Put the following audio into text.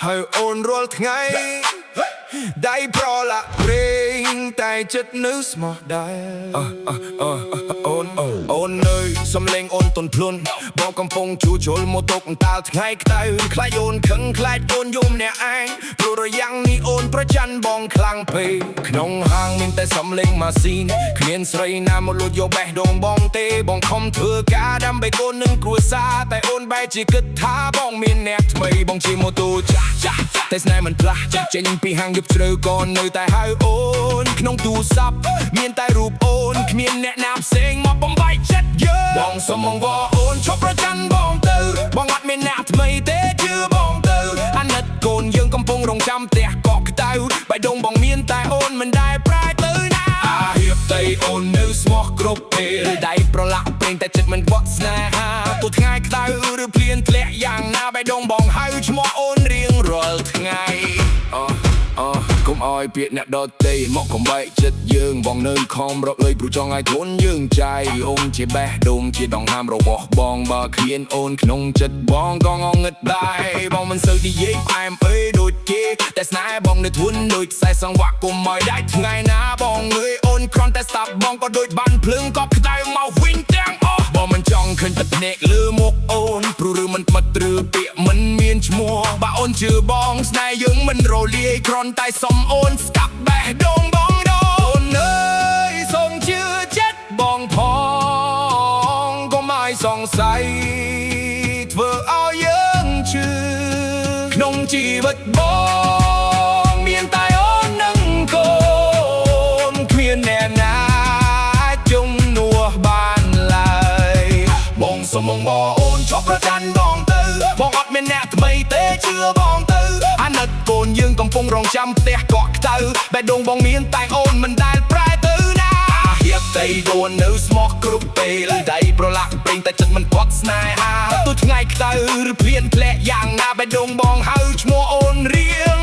ហើយអូនរាល់ថ្ងៃដៃប្រឡាក់ប្រេងតែចិត្តនៅស្មោះដែរអូននៅសំលេងអូនទន់ភ្លន់បងកំពុងជួជុលមកទុកតាល់ថ្ងៃក្តៅខ្លាចអូនខឹងខ្លាចអូនយំអ្នកឯងព្រោះរយ៉ាងនេះអូនប្រច័ណ្ឌបងខ្លាំងពេកក្នុងហាងមានតែសំលេងម៉ាស៊ីនគ្មានស្រីណាមកលួចយកបេះដូងបងទេបងខំធ្វើការដើម្បីកូននិងគ្រួសារតែអូនបែរជាគិតថាបងមានអ្នកថ្មីបងជិះម៉ូតូចាស់តែស្នេហ៍មិនផ្លាស់ចេញពីហាងយប់ជ្រៅក៏នៅតែហៅអូនក្នុងទូរស័ព្ទមានតែរូបអូនគ្មានអ្នកណាផ្សេងមកបំបែកចិត្តយើងបងសុំមកវល់អូនឈប់ប្រច័ណ្ឌបងទៅបងអត់មានអ្នកថ្មីទេជឿបងទៅអាណិតកូនយើងកំពុងរងចាំផ្ទះកក់ក្តៅបេះដូងបងមានតែអូនមិនដែលប្រែទៅណាអាហៀបតែអូននៅស្មោះគ្រប់ពេលដៃប្រឡាក់ប្រេងតែចិត្តមិនបត់ស្នេហាទោះថ្ងៃក្តៅឬភ្លៀងធ្លាក់យ៉ាងណាបេះដូងបងហៅឈ្មោះអូនរៀងរាល់ថ្ងៃកុំអោយពាក្យអ្នកដតីមកកំបែកចិត្តយើងបងនៅខំរកលុយព្រោះចង់ឲ្យខ្លួនយើងចាយអូនជាបេះដូងជាដងហាមរបស់បងបើគ្មានអូនក្នុងចិត្តបងក៏ងងឹតដែរបងមិនសូវនិយាយផ្អែមអើយដូចគេតែស្នេហ៍បងនៅធន់ដូចខ្សែសង្វាក់កុំឲ្យដាច់ថ្ងៃណាបងងើយអូនគ្រាន់តែស្ដាប់បងក៏ដូចបានភ្លើងក៏ក្តៅមកវិញទាំងអស់បងមិនចង់ឃើញទឹកភ្នែកលើមុខអូនព្រោះឬមិនថ្មិតឬពាក្យមិនមានឈ្មោះបើអូនជឿបងស្នេហ៍យើងមិនរលាយគ្រាន់តែសុំអូនស្កាប់បេះដូងបងដូនអើយសូមជឿចិត្តបងផងកុំឲ្យសង្ស័យធ្វើឲ្យយើងជឿក្នុងជីវិតបងមានតែអូននិងកូនគ្មានអ្នកណាជំនួសបានឡើយបងសុំមកអូនឈប់ប្រច័ណ្ឌបងទៅបងអត់មានអ្នកថ្មីទេជឿបងទៅអាណិតកូនយើងកំពុងរងចាំផ្ទះកក់ក្តៅបេះដូងបងមានតែអូនមិនដែលប្រែទៅណាអាហៀបតែអូននៅស្មោះគ្រប់ពេលដៃប្រឡាក់ប្រេងតែចិត្តមិនបត់ស្នេហាទោះថ្ងៃក្តៅឬភ្លៀងធ្លាក់យ៉ាងណាបេះដូងបងហៅឈ្មោះអូនរៀង